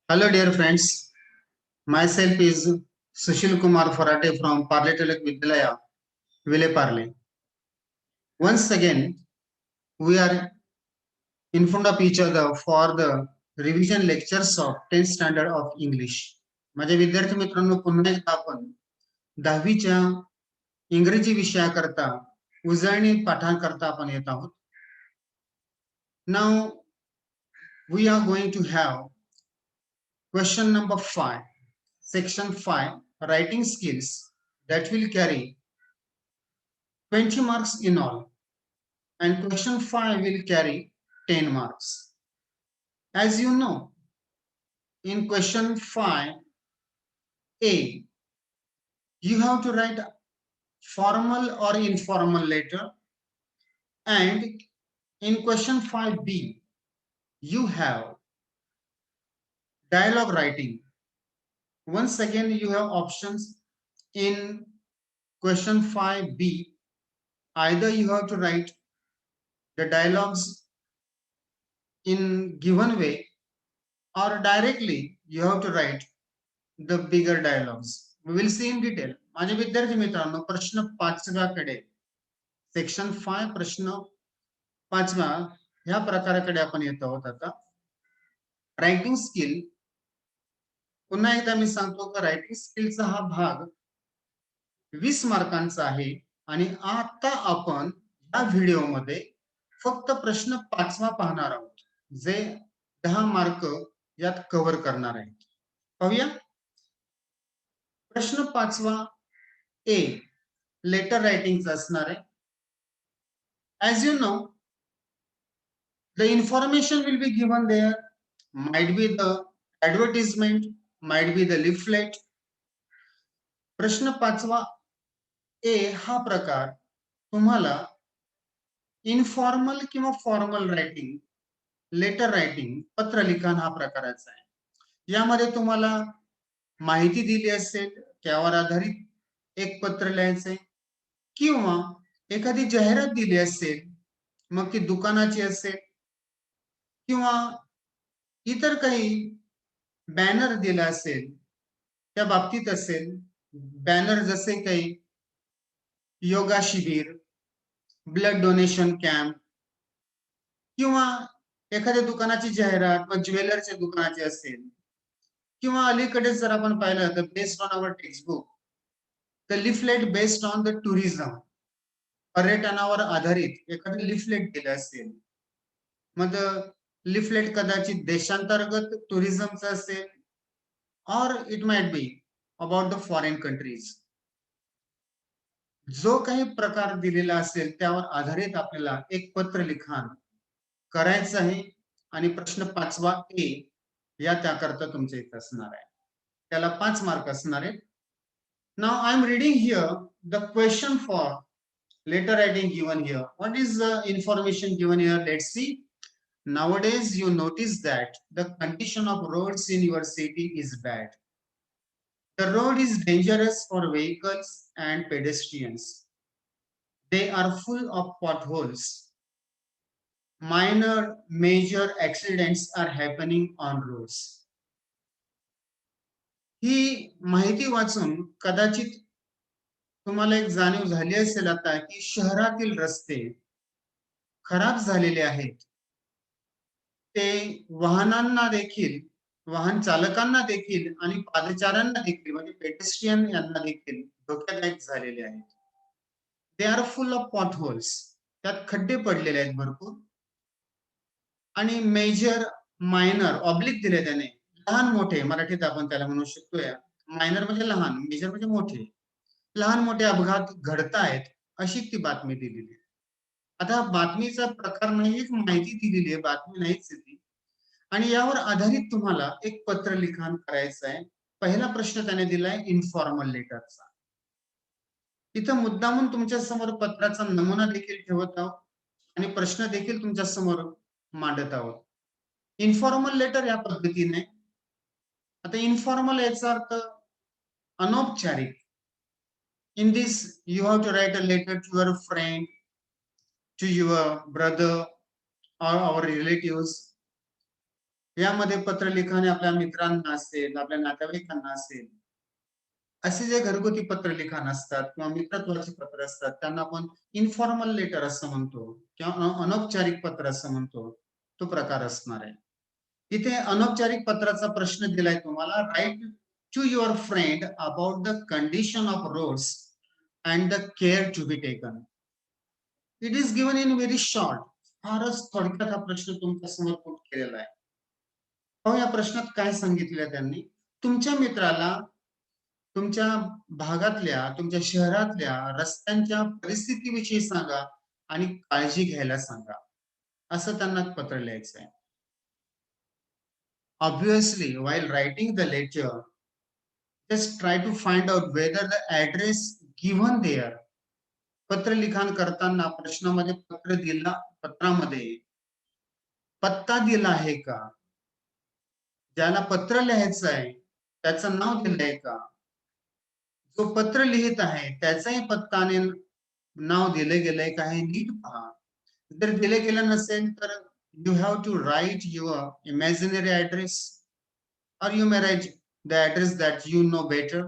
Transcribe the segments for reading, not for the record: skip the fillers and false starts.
Hello, dear friends. Myself is Sushil Kumar Farate from Parle Tilak Vidyalaya, Vile Parle. Once again, we are in front of each other for the revision lectures of 10th standard of English. माझ्या विद्यार्थी मित्रांनो, पुन्हा एकदा आपण 10वीच्या इंग्रजी विषयाकरता उजळणी पाठांकरता आपण येत आहोत. Now we are going to have question number 5, section 5, writing skills, that will carry 20 marks in all, and question 5 will carry 10 marks. As you know, in question 5A, you have to write formal or informal letter, and in question 5B, you have dialogue writing. Once again, you have options in question 5B. Either you have to write the dialogues in given way, or directly you have to write the bigger dialogues. We will see in detail. माझे विद्यार्थी मित्रांनो, प्रश्न 5व्याकडे, section 5 प्रश्न 5व्या ह्या प्रकाराकडे आपण येत आहोत. आता रायटिंग स्किल, पुन्हा एकदा मी सांगतो की रायटिंग स्किलचा हा भाग 20 मार्कांचा आहे, आणि आता आपण या व्हिडिओमध्ये फक्त प्रश्न 5वा पाहणार आहोत, जे 10 मार्क यात कव्हर करणार आहेत. पाहूया. प्रश्न 5वा ए लेटर रायटिंगचा असणार आहे. As you know, the information will be given there. Might be the advertisement, might be the leaflet. प्रश्न 5वा ए हा प्रकार तुम्हाला इनफॉर्मल किंवा फॉर्मल रायटिंग, लेटर रायटिंग, पत्र लिखाण हा प्रकाराचा आहे. यामध्ये तुम्हाला माहिती दिली असेल, त्यावर आधारित एक पत्र लिहायचंय, किंवा एखादी जाहिरात दिली असेल, मग ती दुकानाची असेल किंवा इतर काही बॅनर दिला असेल त्या बाबतीत असेल. बॅनर जसे काही योगा शिबिर, ब्लड डोनेशन कॅम्प, किंवा एखाद्या दुकानाची जाहिरात व ज्वेलरच्या दुकानाची असेल, किंवा अलीकडे जर आपण पाहिलं तर based on our textbook, the leaflet based on the tourism, पर्यटनावर आधारित एखादं लिफलेट दिलं असेल, मग लिफलेट कदाचित देशांतर्गत टुरिझमचं असेल, और it might be about the foreign countries. जो काही प्रकार दिलेला असेल त्यावर आधारित आपल्याला एक पत्र लिखाण करायचं आहे, आणि प्रश्न 5वा ए या त्याकरता तुमच्या इथे असणार आहे. त्याला 5 मार्क असणार आहेत. Now I am reading here the question for letter writing given here. What is the information given here? Let's see. Nowadays you notice that the condition of roads in your city is bad. The road is dangerous for vehicles and pedestrians. They are full of potholes. Minor major accidents are happening on roads. ही माहिती वाचून कदाचित तुम्हाला एक जाणीव झाली असेल आता की शहरातील रस्ते खराब झालेले आहेत. ते वाहनांना देखील, वाहन चालकांना देखील आणि पादचाऱ्यांना देखील, म्हणजे पेडेस्ट्रियन यांना देखील धोकादायक झालेले आहेत. They are full of potholes. त्यात खड्डे पडलेले आहेत भरपूर. आणि मेजर, मायनर, ऑब्लिक दिले त्याने, लहान मोठे मराठीत आपण त्याला म्हणू शकतो. मायनर म्हणजे लहान, मेजर म्हणजे मोठे, लहान मोठे अपघात घडतायत अशी ती बातमी दिलेली आहे. आता बातमीचा प्रकार नाही, एक माहिती दिलेली आहे, बातमी नाहीच ती, आणि यावर आधारित तुम्हाला एक पत्र लिखाण करायचं आहे. पहिला प्रश्न त्याने दिलाय इन्फॉर्मल लेटरचा. इथं मुद्दामून तुमच्या समोर पत्राचा नमुना देखील ठेवत आहोत आणि प्रश्न देखील तुमच्या समोर मांडत आहोत. इन्फॉर्मल लेटर या पद्धतीने. आता इन्फॉर्मल याचा अर्थ अनौपचारिक. In this, you have to write a letter to your friend, to your brother or our relatives. यामध्ये पत्र लिखाण आपल्या मित्रांना असेल, आपल्या नातेवाईकांना असेल, असे जे घरगुती पत्र लिखाण असतात किंवा मित्रत्वाची पत्र असतात त्यांना आपण इन्फॉर्मल लेटर असं म्हणतो किंवा अनौपचारिक पत्र असं म्हणतो. तो प्रकार असणार आहे. इथे अनौपचारिक पत्राचा प्रश्न दिलाय तुम्हाला, write to your friend about the condition of roads and the care to be taken. It is given in very short. फारच थोडक्यात हा प्रश्न तुमच्या समोर पुट केलेला आहे. पाहू या प्रश्नात काय सांगितलं त्यांनी. तुमच्या मित्राला तुमच्या भागातल्या, तुमच्या शहरातल्या रस्त्यांच्या परिस्थितीविषयी सांगा आणि काळजी घ्यायला सांगा. असं त्यांना पत्र लिहायचं आहे. Obviously, while writing the letter, just try to find out whether the address given there. पत्र लिखाण करताना प्रश्नामध्ये पत्रामध्ये पत्ता दिला आहे का? ज्याला पत्र लिहायचं आहे त्याचं नाव दिलंय का? जो पत्र लिहित आहे त्याचाही पत्ता आणि नाव दिले गेलंय का हे नीट पहा. जर दिले गेलं नसेल तर you have to write your imaginary address or you may write the address that you know better.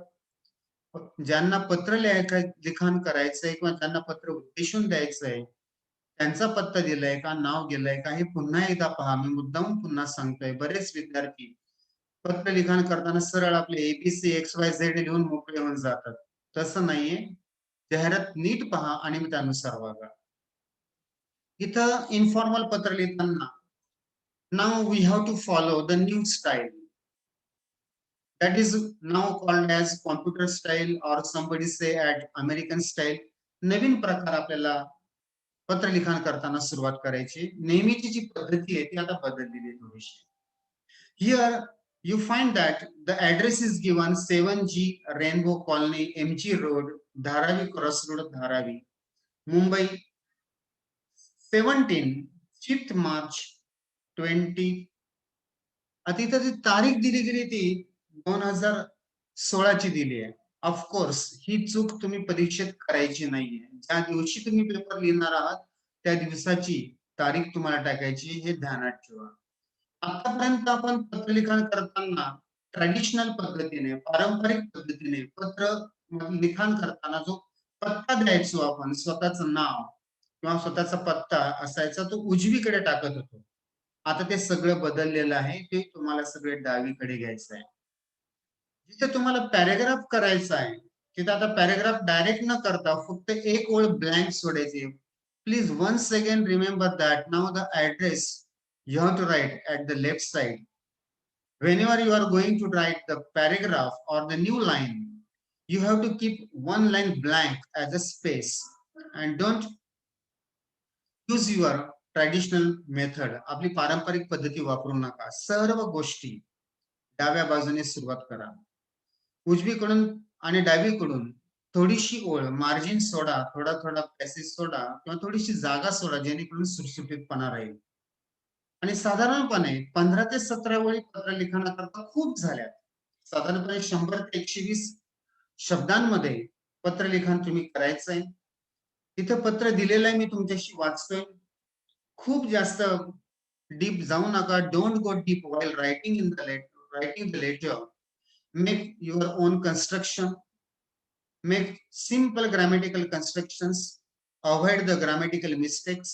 ज्यांना पत्र लिखाण करायचंय किंवा ज्यांना पत्र उद्देशून द्यायचंय त्यांचा पत्ता दिलाय का, नाव दिलंय का हे पुन्हा एकदा पहा. मी मुद्दाम पुन्हा सांगतोय. बरेच विद्यार्थी पत्र लिखाण करताना सरळ आपले एबीसी XYZ लिहून मोकळे होऊन जातात. तसं नाहीये. जाहिरात नीट पहा आणि मग त्यानुसार वागा. इथं इन्फॉर्मल पत्र लिहिताना now we have to follow the new style that is now called as computer style or somebody say at American style. नवीन प्रकार आपल्याला पत्र लिखाण करताना सुरुवात करायची. नेहमीची जी पद्धती आहे ती आता बदललेली आहे थोडीशी. Here you find that the address is given 7G Rainbow Colony, MG Road, Dharavi Crossroad, Dharavi, Mumbai, 5th March 20. तिथं जी तारीख दिली गेली ती 2016 ची दिली आहे. ऑफकोर्स ही चूक तुम्ही परीक्षेत करायची नाहीये. ज्या दिवशी तुम्ही पेपर लिहिणार आहात त्या दिवसाची तारीख तुम्हाला टाकायची हे ध्यानात ठेवा. आतापर्यंत आपण पत्रलिखाण करताना ट्रॅडिशनल पद्धतीने, पारंपरिक पद्धतीने पत्र लिखाण करताना जो पत्ता द्यायचो आपण, स्वतःचं नाव किंवा स्वतःचा पत्ता असायचा तो उजवीकडे टाकत होतो. आता ते सगळं बदललेलं आहे. ते तुम्हाला सगळे डावीकडे घ्यायचं आहे. जिथे तुम्हाला पॅराग्राफ करायचा आहे, तिथे आता पॅराग्राफ डायरेक्ट न करता फक्त एक ओळ ब्लँक सोडायची. Please once again remember that now the address you have to write at the left side. Whenever you are going to write the paragraph or the new line, you have to keep one line blank as a space and don't use your traditional method. आपली पारंपरिक पद्धती वापरू नका. सर्व गोष्टी डाव्या बाजूने सुरुवात करा. उजवीकडून आणि डावीकडून थोडीशी ओळ मार्जिन सोडा, थोडा थोडा पॅसेज सोडा किंवा थोडीशी जागा सोडा जेणेकरून सुटसुटीतपणा राहील. आणि साधारणपणे 15 ते 17 वेळी पत्र लिखाणाकरता खूप झाल्या. साधारणपणे 100 ते 120 शब्दांमध्ये पत्र लिखाण तुम्ही करायचंय. तिथं पत्र दिलेलं आहे मी तुमच्याशी वाचतोय. खूप जास्त डीप जाऊ नका. Don't go deep while writing the letter. Make your own construction. Make simple grammatical constructions. Avoid the grammatical mistakes.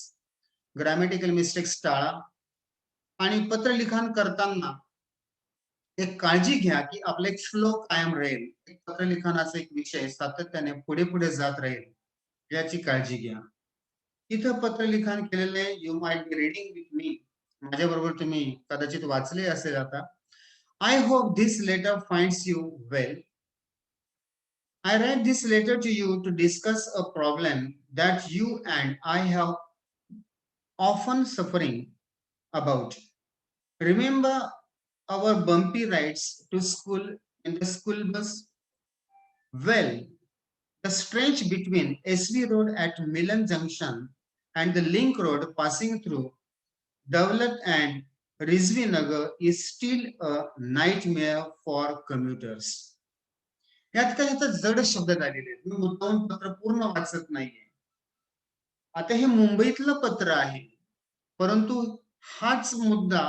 Grammatical mistakes टाळा. आणि पत्र लिखाण करताना एक काळजी घ्या की आपला एक फ्लो कायम राहील. एक पत्र लिखाणाचा एक विषय सातत्याने पुढे पुढे जात राहील याची काळजी घ्या. इथं पत्र लिखाण केलेले you might be reading with me. माझ्या बरोबर तुम्ही कदाचित वाचले असेल आता. I hope this letter finds you well. I write this letter to you to discuss a problem that you and I have often suffering about. Remember our bumpy rides to school in the school bus? Well, the stretch between SV Road at Milan Junction and the Link Road passing through Dawlat and Rizvi Nagar is still a nightmare for commuters. यात काय आता जड शब्द झालेले आहेत. मी मुद्दाम पत्र पूर्ण वाचत नाहीये. आता हे मुंबईतलं पत्र आहे, परंतु हाच मुद्दा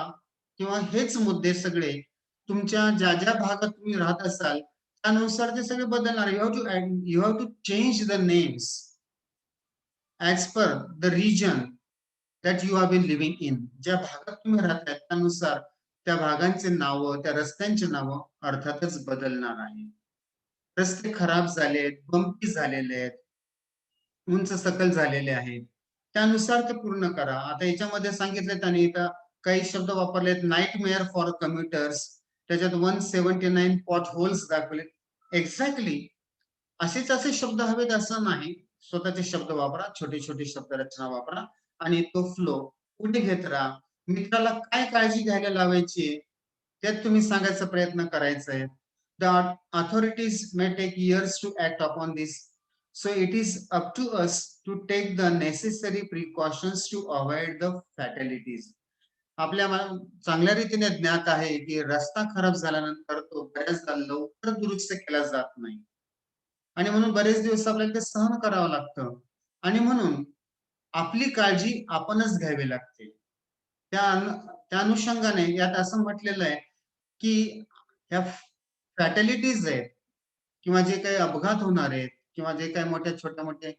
किंवा हेच मुद्दे सगळे तुमच्या ज्या ज्या भागात तुम्ही राहत असाल त्यानुसार ते सगळे बदलणार. You have to change the names as per the region that you have been living in. ज्या भागात तुम्ही राहताय त्यानुसार त्या भागांचे नावं, त्या रस्त्यांची नावं अर्थातच बदलणार आहे. रस्ते खराब झालेत, बंकी झालेले आहेत, उंच सकल झालेले आहेत, त्यानुसार ते पूर्ण करा. आता याच्यामध्ये सांगितले त्यांनी इथं काही शब्द वापरलेत, नाईटमेअर फॉर कम्युटर्स, त्याच्यात 179 पॉट होल्स दाखवले. एक्झॅक्टली असेच असे शब्द हवेत असं नाही. स्वतःचे शब्द वापरा, छोटे छोटे शब्द रचना वापरा आणि तो फ्लो पुढे घेत राहा. मित्राला काय काळजी घ्यायला लावायची त्यात तुम्ही सांगायचा प्रयत्न करायचा आहे. The authorities may take years to act upon this, so it is up to us to take the necessary precautions to avoid the fatalities. आपल्या चांगल्या रीतीने ज्ञात आहे की रस्ता खराब झाल्यानंतर तो बऱ्याचदा लवकर दुरुस्त केला जात नाही आणि म्हणून बरेच दिवस आपल्याला ते सहन करावं लागतं आणि म्हणून आपली काळजी आपणच घ्यावी लागते. त्या अनुषंगाने यात असं म्हटलेलं आहे की ह्या फॅटॅलिटीज आहेत किंवा जे काही अपघात होणार आहेत किंवा जे काही मोठ्या छोट्या मोठे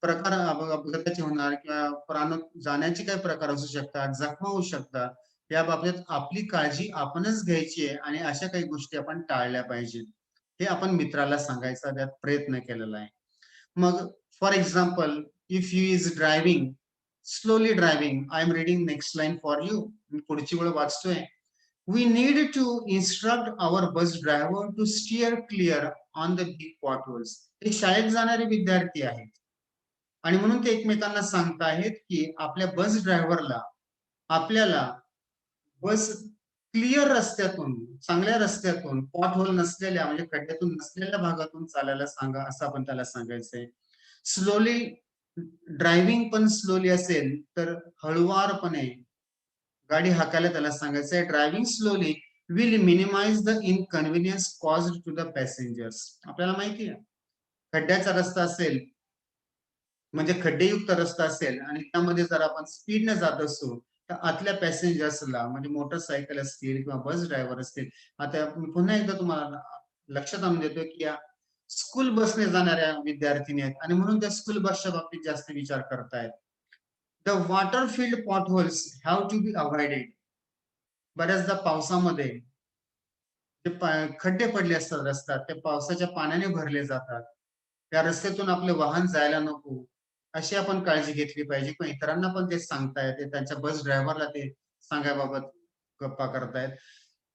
प्रकार अपघाताचे होणार किंवा प्राण जाण्याचे काही प्रकार असू शकतात, जखमा होऊ शकतात. या बाबतीत आपली काळजी आपणच घ्यायची आहे आणि अशा काही गोष्टी आपण टाळल्या पाहिजेत. हे आपण मित्राला सांगायचा त्यात प्रयत्न केलेला आहे. मग for example, if you is driving, slowly driving, I am reading next line for you. मी पुढची वेळ वाचतोय. We need to instruct our bus driver to steer clear on the big potholes. हे शाळेत जाणारे विद्यार्थी आहेत आणि म्हणून ते एकमेकांना सांगताहेत की आपल्या बस ड्रायव्हरला आपल्याला बस क्लिअर रस्त्यातून, चांगल्या रस्त्यातून, पॉट होल नसलेल्या म्हणजे खड्ड्यातून नसलेल्या भागातून चालायला सांगा असं आपण त्याला सांगायचंय. स्लोली ड्रायव्हिंग पण स्लोली असेल तर हळुवारपणे गाडी हाकायला त्याला सांगायचंय. Driving slowly will minimise the inconvenience caused to the passengers. आपल्याला माहिती आहे खड्ड्याचा रस्ता असेल म्हणजे खड्डेयुक्त रस्ता असेल आणि त्यामध्ये जर आपण स्पीडने जात असू तर आतल्या पॅसेंजर्सला म्हणजे मोटरसायकल असतील किंवा बस ड्रायव्हर असतील. आता मी पुन्हा एकदा तुम्हाला लक्षात आणून देतो की या स्कूल बसने जाणाऱ्या विद्यार्थिनी आहेत आणि म्हणून त्या स्कूल बसच्या बाबतीत जास्त विचार करतायत. The water filled potholes have to be avoided. बऱ्याचदा पावसामध्ये जे खड्डे पडले असतात रस्त्यात ते पावसाच्या पाण्याने भरले जातात. त्या रस्त्यातून आपले वाहन जायला नको अशी आपण काळजी घेतली पाहिजे किंवा इतरांना पण ते सांगता येते. त्यांच्या बस ड्रायव्हरला ते सांगायबाबत गप्पा करतायत.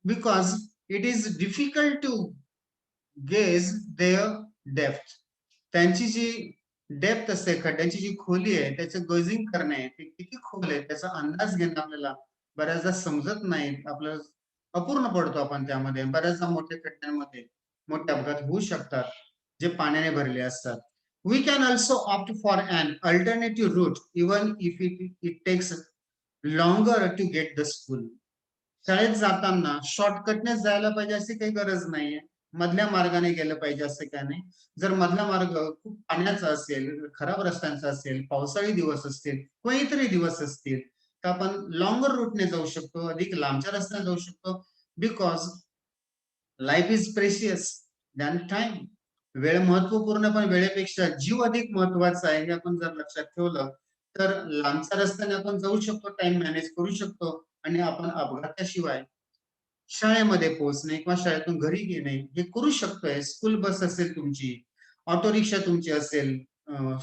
Because it is difficult to gauge their depth. त्यांची जी डेप्थ असते खड्ड्यांची जी खोली आहे त्याचं गेजिंग करणे ते किती खोल आहे त्याचा अंदाज घेणं आपल्याला बऱ्याचदा समजत नाही. आपल्याला अपूर्ण पडतो आपण त्यामध्ये. बऱ्याचदा मोठ्या खड्ड्यांमध्ये मोठे अपघात होऊ शकतात जे पाण्याने भरले असतात. We can also opt for an alternative route even if it takes longer to get the school. शाळेत जाताना शॉर्टकटने जायला पाहिजे अशी काही गरज नाहीये. मधल्या मार्गाने गेलं पाहिजे असं काही नाही. जर मधला मार्ग खूप पाण्याचा असेल, खराब रस्त्यांचा असेल, पावसाळी दिवस असतील किंवा इतरही दिवस असतील, तर आपण लॉंगर रूटने जाऊ शकतो, अधिक लांबच्या रस्त्याने जाऊ शकतो. Because life is precious than time. वेळ महत्वपूर्ण पण वेळेपेक्षा जीव अधिक महत्वाचा आहे हे आपण जर लक्षात ठेवलं तर लांबच्या रस्त्याने आपण जाऊ शकतो, टाइम मॅनेज करू शकतो आणि आपण अपघाताशिवाय शाळेमध्ये पोहोचणे किंवा शाळेतून घरी येणे हे करू शकतोय. स्कूल बस असेल तुमची, ऑटो रिक्षा तुमची असेल,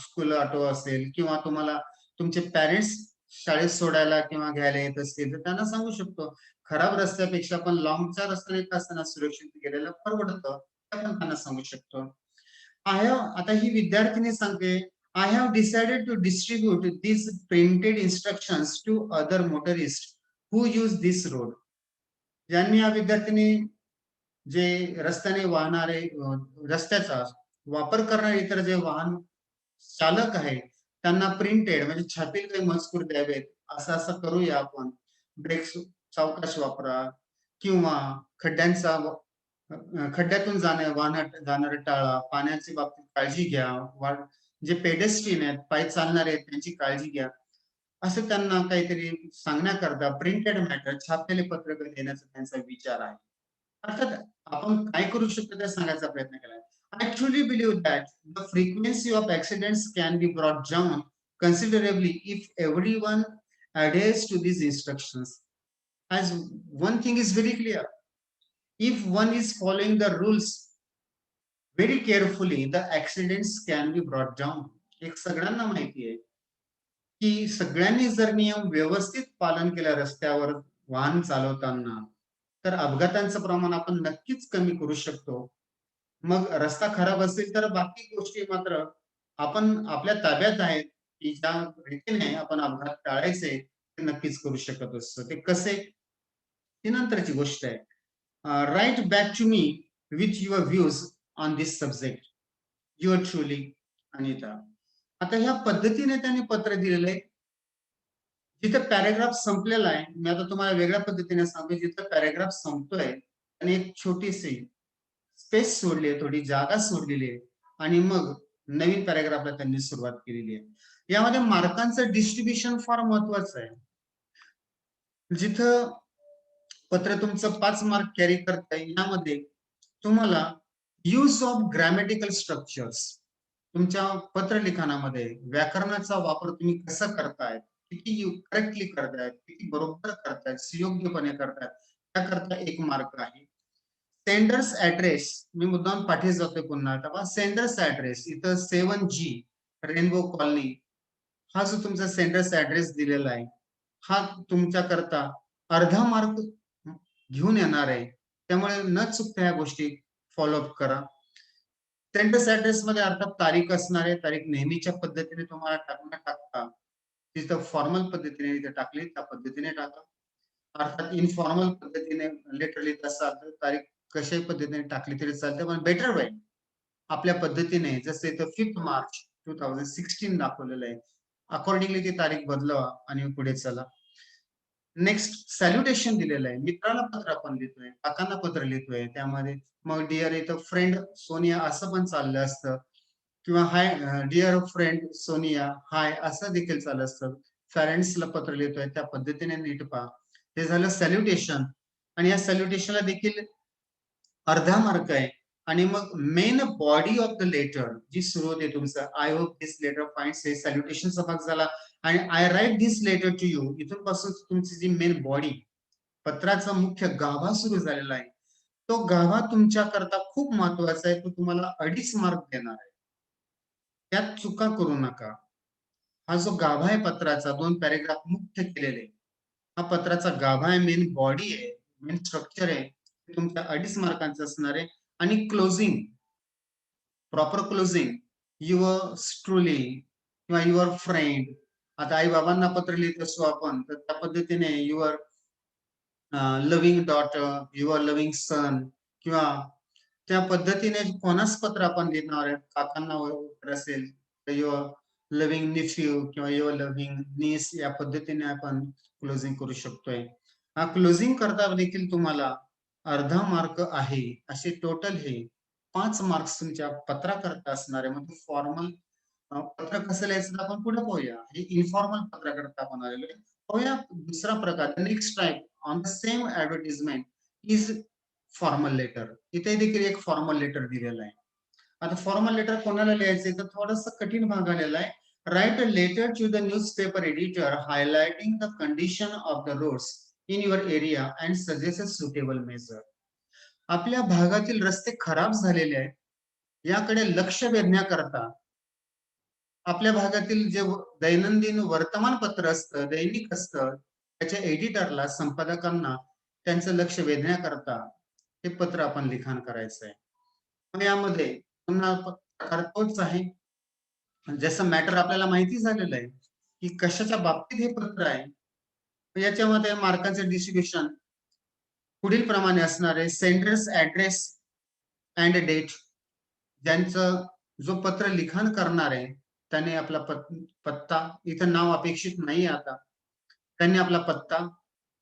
स्कूल ऑटो असेल किंवा तुम्हाला तुमचे पॅरेंट्स शाळेत सोडायला किंवा घ्यायला येत असतील तर त्यांना सांगू शकतो. खराब रस्त्यापेक्षा पण लाँगच्या रस्त्याने का असताना सुरक्षित गेलेलं परवडतं हे आपण त्यांना सांगू शकतो. आता ही विद्यार्थिनी सांगते, I have decided to distribute these printed instructions to other motorists who use this road. ज्यांनी या विद्यार्थिनी जे रस्त्याने वाहणारे रस्त्याचा वापर करणारे इतर जे वाहन चालक आहे त्यांना प्रिंटेड म्हणजे छापील काही मजकूर द्यावेत. असं असं करूया आपण. ब्रेक सावकाश वापरा किंवा खड्ड्यांचा खड्ड्यातून जाणारे टाळा. पाण्याच्या बाबतीत काळजी घ्या. जे पेडेस्ट्रीयन आहेत, पायी चालणारे आहेत त्यांची काळजी घ्या. असं त्यांना काहीतरी सांगण्याकरता प्रिंटेड मॅटर छापलेले पत्रक देण्याचा त्यांचा विचार आहे. अर्थात आपण काय करू शकतो ते सांगायचा प्रयत्न केला. I truly believe that the frequency of accidents can be brought down considerably if everyone adheres to these instructions. As one thing is very clear, if one is following the rules very carefully, the accidents can be brought down. एक सगळ्यांना माहिती आहे की सगळ्यांनी जर नियम व्यवस्थित पालन केलं रस्त्यावर वाहन चालवताना, तर अपघातांचं प्रमाण आपण नक्कीच कमी करू शकतो. मग रस्ता खराब असेल तर बाकी गोष्टी मात्र आपण आपल्या ताब्यात आहेत, की ज्या रीतीने आपण अपघात टाळायचे ते नक्कीच करू शकत असतो. ते कसे? ती नंतरची गोष्ट आहे. Write back to me with your views on this subject. Your truly Anita. आता ह्या पद्धतीने त्यांनी पत्र दिलेलं आहे. जिथं पॅराग्राफ संपलेला आहे, मी आता तुम्हाला वेगळ्या पद्धतीने सांगतो. जिथं पॅराग्राफ संपतोय आणि एक छोटीशी स्पेस सोडली आहे, थोडी जागा सोडलेली आहे आणि मग नवीन पॅराग्राफला त्यांनी सुरुवात केलेली आहे. यामध्ये मार्कांचं डिस्ट्रीब्युशन फार महत्वाचं आहे. जिथं पत्र तुमचं 5 मार्क कॅरी करताय, यामध्ये तुम्हाला यूज ऑफ ग्रॅमॅटिकल स्ट्रक्चर्स, तुमच्या पत्र लिखाणामध्ये व्याकरणाचा वापर तुम्ही कसा करताय, किती करेक्टली करतायत, किती बरोबर करतायत, सुयोग्यपणे करतायत, त्याकरता 1 मार्क आहे. सेंडर्स ऍड्रेस, मी मुद्दाम पाठी जातोय पुन्हा. तेव्हा सेंडर्स ऍड्रेस इथं 7G रेनबो कॉलनी हा जो तुमचा सेंडर्स ऍड्रेस दिलेला आहे, हा तुमच्याकरता अर्धा मार्क घेऊन येणार आहे. त्यामुळे न चुकता ह्या गोष्टी फॉलोअप करा. सेंडर्स ऍड्रेस मध्ये अर्थात तारीख असणार आहे. तारीख नेहमीच्या पद्धतीने तुम्हाला टाकता. तिथं फॉर्मल पद्धतीने इथे टाकली त्या पद्धतीने टाका. अर्थात इनफॉर्मल पद्धतीने लेटर लिहित असाल तर तारीख कशाही पद्धतीने टाकली तरी चालते, पण बेटर वे आपल्या पद्धतीने जसे इथं 5 मार्च 2016 दाखवलेलं आहे, अकॉर्डिंगली ती तारीख बदलवा आणि पुढे चला. नेक्स्ट सॅल्युटेशन दिलेलं आहे. मित्राला पत्र आपण लिहितोय, काकांना पत्र लिहितोय, त्यामध्ये मग डिअर इथं फ्रेंड सोनिया असं पण चाललं असतं किंवा हाय डिअर फ्रेंड सोनिया हाय असं देखील चाललं असतं. पॅरेंट्सला पत्र लिहितोय त्या पद्धतीने नीट पहा. हे झालं सॅल्युटेशन आणि या सॅल्युटेशनला देखील अर्धा मार्क आहे. आणि मग main body of the letter जी सुरू होते तुमचं, I hope this letter finds, हे सॅल्युटेशनचा भाग झाला. आणि I write this letter to you, इथून पासून तुमची जी मेन बॉडी, पत्राचा मुख्य गाभा सुरू झालेला आहे. तो गाभा तुमच्या करता खूप महत्वाचा आहे. तो तुम्हाला 2.5 मार्क देणार आहे. त्यात चुका करू नका. हा जो गाभा आहे पत्राचा, 2 पॅरेग्राफ मुख्य केलेले, हा पत्राचा गाभा आहे, मेन बॉडी आहे, मेन स्ट्रक्चर आहे. ते तुमच्या 2.5 मार्कांचं असणार आहे. आणि closing, proper closing, yours truly किंवा युअर फ्रेंड. आता आई बाबांना पत्र लिहित असतो आपण, तर त्या पद्धतीने your loving daughter, your loving son, किंवा त्या पद्धतीने कोणास पत्र आपण लिहिणार आहे, काकांना वगैरे असेल तर युअर लव्हिंग निफ्यू किंवा युअर लव्हिंग नीस, या पद्धतीने आपण क्लोजिंग करू शकतोय. हा क्लोजिंग करता देखील तुम्हाला अर्धा मार्क आहे. असे टोटल हे 5 मार्क्स तुमच्या पत्राकरता असणार आहे. म्हणजे फॉर्मल पत्र कसं लिहायचं आपण पुढे पाहूया. हे इन्फॉर्मल पत्रकरता आपण आलेलो आहे. पाहूया दुसरा प्रकार, next type on the same advertisement is formal letter. इथे देखील एक फॉर्मल लेटर दिलेलं आहे. आता फॉर्मल लेटर कोणाला लिहायचंय तर थोडंसं कठीण भाग आलेला आहे. Write a letter to the newspaper editor highlighting the condition of the roads in your area and suggest a suitable measure. आपल्या भागातील रस्ते खराब झालेले आहेत, याकडे लक्ष वेधण्याकरता आपल्या भागातील जे दैनंदिन वर्तमानपत्र असतं, दैनिक असतं, त्याच्या एडिटरला, संपादकांना त्यांचं लक्ष वेधण्याकरता हे पत्र आपण लिखाण करायचं आहे. पण यामध्ये पुन्हा प्रकार तोच आहे. जसं मॅटर आपल्याला माहिती झालेलं आहे, की कशाच्या बाबतीत हे पत्र आहे. याच्यामध्ये मार्कांचं डिस्ट्रिब्युशन पुढील प्रमाणे असणार आहे. सेंडर्स ऍड्रेस अँड डेट, ज्यांचं जो पत्र लिखाण करणार आहे त्याने आपला पत्ता, इथं नाव अपेक्षित नाही आता, त्यांनी आपला पत्ता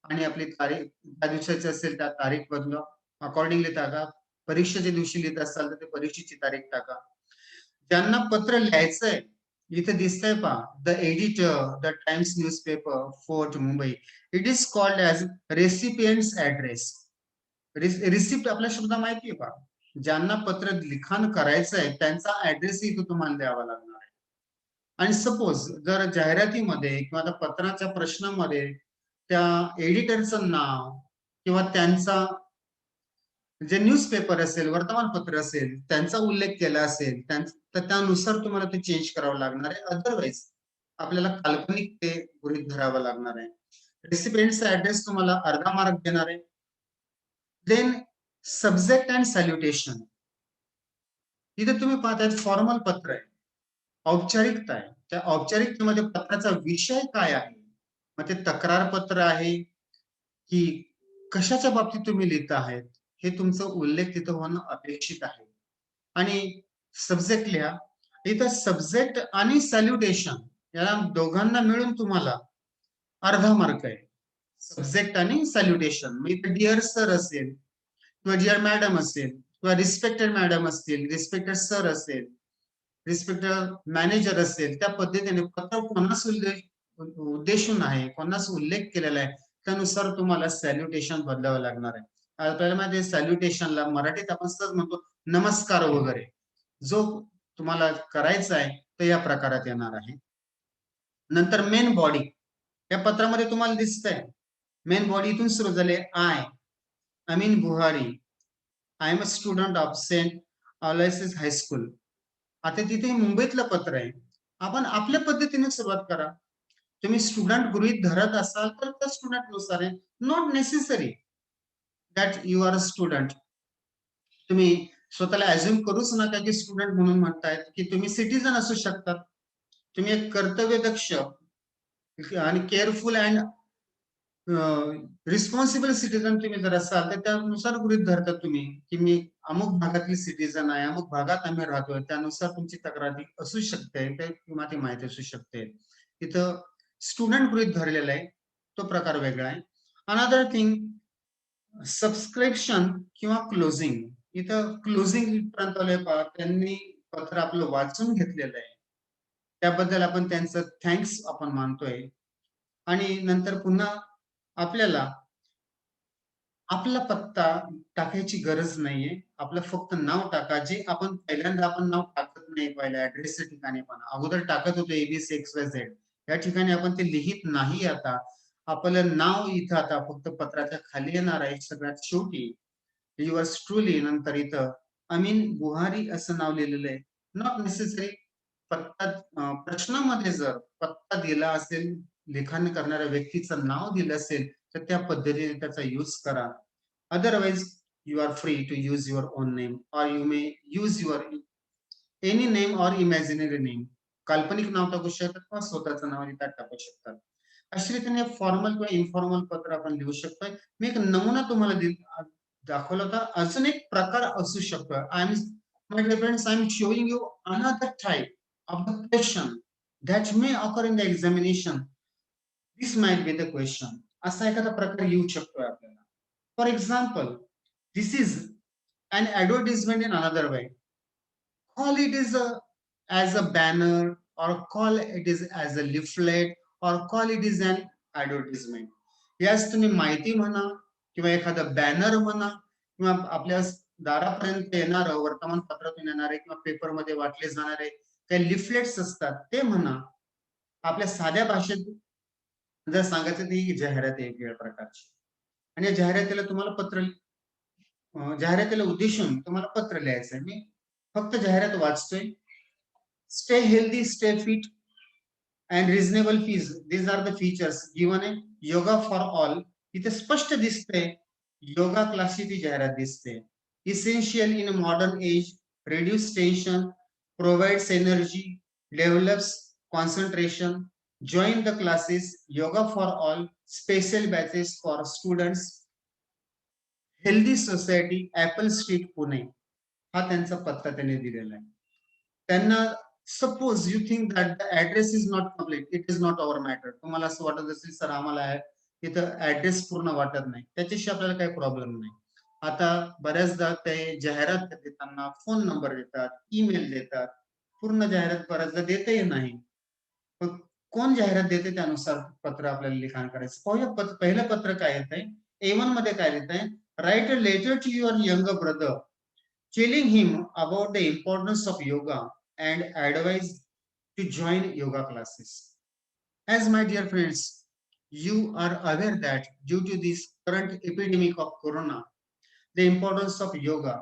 आणि आपली तारीख, त्या दिवसाची असेल त्या तारीख बदला, अकॉर्डिंगली टाका. परीक्षेच्या दिवशी लिहित असाल तर ते परीक्षेची तारीख टाका. ज्यांना पत्र लिहायचंय इथे दिसतंय पहा, the editor, the times newspaper, fort Mumbai. It is called as recipients address. Receipt आपल्या शब्द माहितीये का, ज्यांना पत्र लिखाण करायचं आहे त्यांचा ऍड्रेस इथे तुम्हाला द्यावा लागणार आहे. आणि सपोज जर जाहिरातीमध्ये किंवा त्या पत्राच्या प्रश्नामध्ये त्या एडिटरचं नाव किंवा त्यांचा जे न्यूजपेपर असेल, वर्तमानपत्र असेल, त्यांचा उल्लेख केला असेल, तर त्यानुसार तुम्हाला ते चेंज करावं लागणार आहे. अदरवाईज आपल्याला काल्पनिक ते गृहीत धरावं लागणार आहे. रेसिपियंटचा ऍड्रेस तुम्हाला अर्धा मार्क देणार आहे. Then subject and salutation. इथे तुम्ही पाहताय फॉर्मल पत्र आहे, औपचारिकता आहे. त्या औपचारिकतेमध्ये पत्राचा विषय काय आहे? मग ते तक्रार पत्र आहे की कशाच्या बाबतीत तुम्ही लिहित आहेत, हे तुमचा उल्लेख तिथं होणं अपेक्षित आहे. आणि सब्जेक्ट लिहा. इथं सब्जेक्ट आणि सॅल्युटेशन या दोघांना मिळून तुम्हाला अर्धा मार्क आहे. सब्जेक्ट आणि सॅल्युटेशन. मग इथे डिअर सर असेल किंवा डिअर मॅडम असेल किंवा रिस्पेक्टेड मॅडम असतील, रिस्पेक्टेड सर असेल, रिस्पेक्टेड मॅनेजर असेल, त्या पद्धतीने पत्र कोणास उद्देशून आहे, कोणास उल्लेख केलेला आहे, त्यानुसार तुम्हाला सॅल्युटेशन बदलावं लागणार आहे. आपल्याला माहिती आहे सॅल्युटेशनला मराठीत आपण सहज म्हणतो नमस्कार वगैरे. जो तुम्हाला करायचा आहे तो या प्रकारात येणार आहे. नंतर मेन बॉडी. या पत्रामध्ये तुम्हाला दिसतंय मेन बॉडी इथून सुरू झाले. Amin Buhari, I am a student of Saint Aloysius high school. आता तिथे मुंबईतलं पत्र आहे. आपण आपल्या पद्धतीने सुरुवात करा. तुम्ही स्टुडंट गृहीत धरत असाल तर त्या स्टुडंट नुसार आहे. Not necessary that you are a student. तुम्ही स्वतःला अज्युम करूच नका की स्टुडंट म्हणून म्हणतायत, की तुम्ही सिटीजन असू शकतात. तुम्ही एक कर्तव्यदक्ष आणि केअरफुल अँड रिस्पॉन्सिबल सिटीजन तुम्ही जर असाल तर त्यानुसार गृहीत धरतात तुम्ही की मी अमुक भागातील सिटीजन आहे, अमुक भागात आम्ही राहतोय, त्यानुसार तुमची तक्रार असू शकते, किंवा ती माहिती असू शकते. इथं स्टुडंट गृहीत धरलेला आहे, तो प्रकार वेगळा आहे. अनदर थिंग, सबस्क्रिप्शन किंवा क्लोजिंग. इथं क्लोजिंग पर्यंत आलोय पहा, त्यांनी पत्र आपलं वाचून घेतलेलं आहे, त्याबद्दल आपण त्यांचं थँक्स आपण मानतोय. आणि नंतर पुन्हा आपल्याला आपला पत्ता टाकायची गरज नाहीये. आपलं फक्त नाव टाका. जे आपण पहिल्यांदा आपण नाव टाकत नाही पहिल्या ॲड्रेसच्या ठिकाणी पण. अगोदर टाकत होतो एबीसी एक्स-वाय-झेड. या ठिकाणी आपण ते लिहित नाही आता. आपलं नाव इथं आता फक्त पत्राच्या खाली येणार आहे सगळ्यात शेवटी. युअर्स ट्रूली नंतर इथं अमीन बुहारी असं नाव लिहिलेलं आहे. नॉट नेसेसरी पत्ता प्रश्नामध्ये जर पत्ता दिला असेल, लिखाण करणाऱ्या व्यक्तीचं नाव दिलं असेल, तर त्या पद्धतीने त्याचा यूज करा. Otherwise, you are free to use your own name or you may use your any name or imaginary name. काल्पनिक नाव टाकू शकतात किंवा स्वतःचं नाव इथं टाकू शकतात. अशा रीतीने फॉर्मल किंवा इन्फॉर्मल पत्र आपण लिहू शकतोय. मी एक नमुना तुम्हाला दाखवला होता. अजून एक प्रकार असू शकतो. My dear friends, I am showing you another type of the question that may occur in the examination. This might be the question. असा एखादा प्रकार येऊ शकतोय आपल्याला. For example, this is an advertisement in another way. Call it as a banner, or call it is as a leaflet, or call it is an advertisement. यास तुम्ही माहिती म्हणा किंवा एखादा बॅनर म्हणा किंवा आपल्या दारापर्यंत येणारं वर्तमानपत्रातून येणारे किंवा पेपरमध्ये वाटले जाणारे काही लिफलेट्स असतात ते म्हणा. आपल्या साध्या भाषेत जर सांगायचं तर ही जाहिरात आहे वेगवेगळ्या प्रकारची. आणि या जाहिरातीला तुम्हाला जाहिरातीला उद्देशून तुम्हाला पत्र लिहायचं आहे. मी फक्त जाहिरात वाचतोय. Stay healthy, stay fit and reasonable fees. These are the features given आहे. Yoga for all. इथे स्पष्ट दिसतंय योगा क्लासची ती जाहिरात दिसते. Essential in modern age, reduce tension, provides energy, develops concentration, join the classes, yoga for all, special batches for students, healthy society, apple street Pune. हा त्यांचा पत्ता त्यांनी दिलेला आहे. त्यांना suppose you think that the address is not complete, it is not our matter. तुम्हाला असं वाटत असेल सर आम्हाला इथं ऍड्रेस पूर्ण वाटत नाही, त्याच्याशी आपल्याला काही प्रॉब्लेम नाही. आता बऱ्याचदा ते जाहिरात देताना फोन नंबर देतात, ईमेल देतात. पूर्ण जाहिरात बऱ्याचदा देतही नाही. पण कोण जाहिरात देते त्यानुसार पत्र आपल्याला लिखाण करायचं. पाहूया पहिलं पत्र काय येतंय. A1 मध्ये काय लिहितंय, write a letter to your younger brother telling him about the importance of yoga and advise to join yoga classes. As my dear friends, you are aware that due to this current epidemic of corona, the importance of yoga,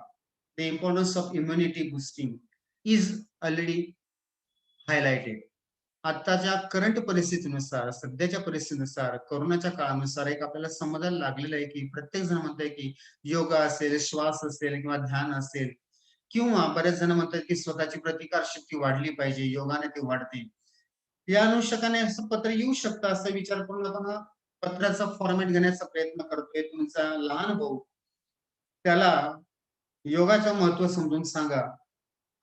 the importance of immunity boosting is already highlighted. आत्ताच्या current परिस्थितीनुसार, सध्याच्या परिस्थितीनुसार, कोरोनाच्या काळानुसार एक आपल्याला समजायला लागलेलं आहे, की प्रत्येक जण म्हणतंय, की योगा असेल, श्वास असेल किंवा ध्यान असेल किंवा बरेच जण म्हणतात, की स्वतःची प्रतिकार शक्ती वाढली पाहिजे, योगाने ती वाढते. या अनुषंगाने असं पत्र येऊ शकतं असा विचार करून आपण हा पत्राचा फॉर्मॅट घेण्याचा प्रयत्न करतोय. तुमचा लहान भाऊ त्याला योगाचं महत्त्व समजून सांगा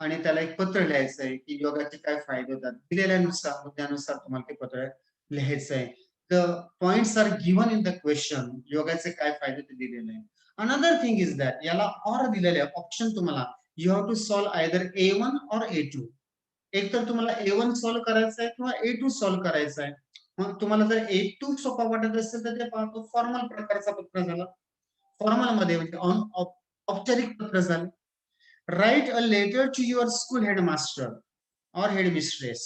आणि त्याला एक पत्र लिहायचं आहे, की योगाचे काय फायदे होतात. दिलेल्यानुसार मुद्द्यानुसार तुम्हाला ते पत्र लिहायचं आहे. The points are given in the question. योगाचे काय फायदे ते दिलेले आहे. अनदर थिंग इज दॅट याला ऑर दिलेले आहे ऑप्शन तुम्हाला. You have to solve either A1 or A2. एक तर तुम्हाला A1 सॉल्व्ह करायचं आहे किंवा A2 सॉल्व्ह करायचं आहे. मग तुम्हाला जर A2 सोपा वाटत असेल तर ते पाहतो फॉर्मल प्रकारचा पत्र झाला. फॉर्मल मध्ये म्हणजे औपचारिक पत्र झालं. Write a letter to your school headmaster or headmistress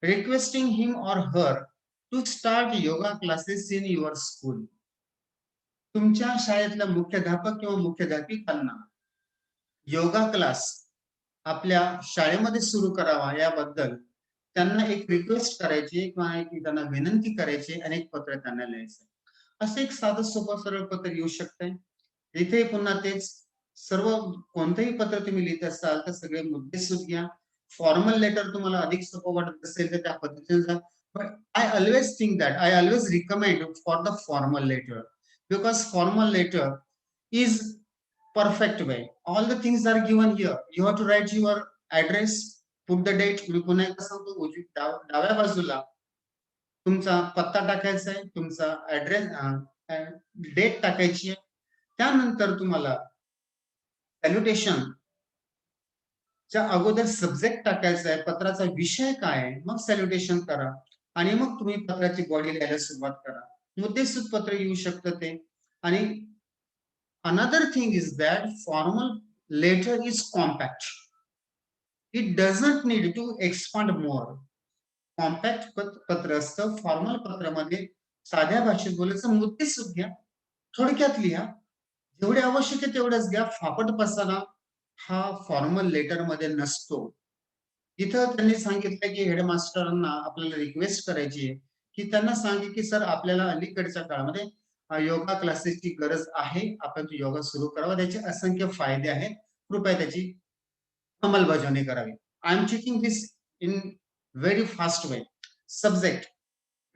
requesting him or her to start yoga classes in your school. तुमच्या शाळेतल्या मुख्याध्यापक किंवा मुख्याध्यापिकांना योगा क्लास आपल्या शाळेमध्ये सुरू करावा याबद्दल त्यांना एक रिक्वेस्ट करायची किंवा एक त्यांना विनंती करायची आणि एक पत्र त्यांना लिहायचं. असं एक साधं सोपं सरळ पत्र येऊ शकतंय. इथे पुन्हा तेच सर्व कोणतेही पत्र तुम्ही लिहित असाल तर सगळे मुद्दे सुद्धा घ्या. फॉर्मल लेटर तुम्हाला अधिक सोपं वाटत असेल तर त्या पद्धतीने जा. But I always think that I always recommend for the formal letter because formal letter is perfect way. All the things are given here. You have to write your address, put the date. मी पुन्हा एकदा सांगतो, डाव्या बाजूला तुमचा पत्ता टाकायचा आहे, तुमचा ऍड्रेस, डेट टाकायची आहे. त्यानंतर तुम्हाला सॅल्युटेशन च्या अगोदर सब्जेक्ट टाकायचा आहे, पत्राचा विषय काय आहे, मग सॅल्युटेशन करा आणि मग तुम्ही पत्राची बॉडी लिहायला सुरुवात करा. मुद्देसूद पत्र येऊ शकतं ते. आणि another thing is that formal letter is compact. It doesn't need to expand more. Compact पत्र असतं. फॉर्मल पत्रामध्ये साध्या भाषेत बोलायचं, मुद्दे सुद्धा घ्या, थोडक्यात लिहा, जेवढे आवश्यक आहे तेवढंच घ्या. फापट पसारा हा फॉर्मल लेटर मध्ये नसतो. इथं त्यांनी सांगितलं की हेडमास्टरांना आपल्याला रिक्वेस्ट करायची आहे की त्यांना सांगे की सर आपल्याला अलीकडच्या काळामध्ये योगा क्लासेसची गरज आहे. आपण तो योगा सुरू करावा. त्याचे असंख्य फायदे आहेत. कृपया त्याची अंमलबजावणी करावी. I am checking this in very fast way. Subject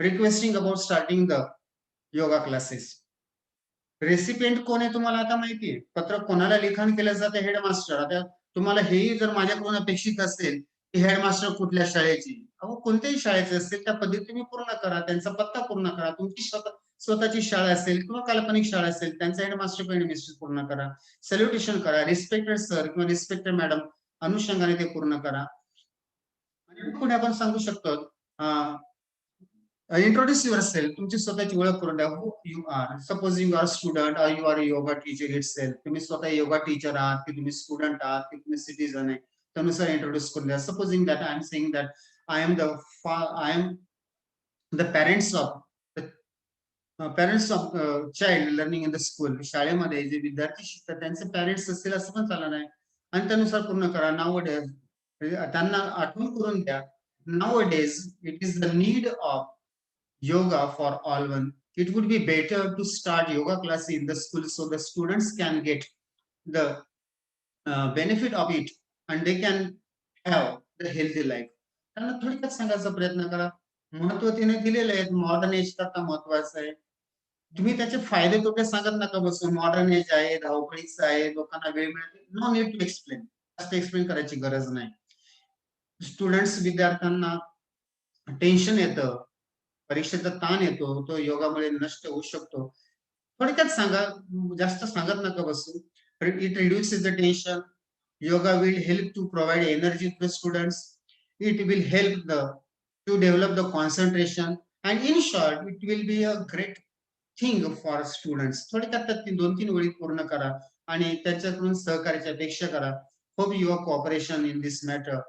requesting about starting the yoga classes. Recipient कोण आहे तुम्हाला आता माहिती आहे. पत्र कोणाला लिखाण केलं जातं, हेडमास्टर. आता तुम्हाला हेही जर माझ्याकडून अपेक्षित असेल की हेडमास्टर कुठल्या शाळेची, अहो कोणत्याही शाळेचे असतील त्या पद्धतीने पूर्ण करा. त्यांचा पत्ता पूर्ण करा. तुमची स्वतःची शाळा असेल किंवा काल्पनिक शाळा असेल त्यांचा हेडमास्टर किंवा हेडमिस्ट्रेस पूर्ण करा. सॅल्युटेशन करा. रिस्पेक्टेड सर किंवा रिस्पेक्टेड मॅडम अनुषंगाने ते पूर्ण करा. आणि पुढे आपण सांगू शकतो introduce yourself. तुमची स्वतःची ओळख करून द्या. Who you are. Supposing you are student or you are a yoga teacher itself. तुम्ही स्वतः योगा टीचर आहात की तुम्ही स्टुडंट आहात की तुम्ही सिटीजन आहे त्यानुसार इंट्रोड्यूस करून द्या. Supposing that I am saying that I am the parents of child learning in the school. शाळेमध्ये जे विद्यार्थी शिकतात त्यांचे पेरेंट्स असतील असं पण चालणार नाही आणि त्यानुसार पूर्ण करा. Nowadays त्यांना आठवण करून द्या. Nowadays it is the need of yoga for all one. It would be better to start yoga class in the school so the students can get the benefit of it and they can have the healthy life. त्यांना थोडक्यात सांगायचा प्रयत्न करा. महत्व तिने दिलेले आहेत. Modern age करता महत्वाचं आहे. तुम्ही त्याचे फायदे तोटे सांगत नका बसू. मॉडर्न एज आहे, धावपळीचं आहे, लोकांना वेळ मिळते. No need to explain. जास्त एक्सप्लेन करायची गरज नाही. स्टुडंट्स विद्यार्थ्यांना टेन्शन येतं, परीक्षेचा ताण येतो, तो योगामुळे नष्ट होऊ शकतो. थोडक्यात सांगा, जास्त सांगत नका बसू. It reduces the tension. Yoga will help to provide energy to the students. It will help to develop the concentration, and in short, it will be a great thing for students. थोडक्यात 2-3 ओळी पूर्ण करा आणि त्यांच्याकडून सहकार्याची अपेक्षा करा. Hope your cooperation in this matter.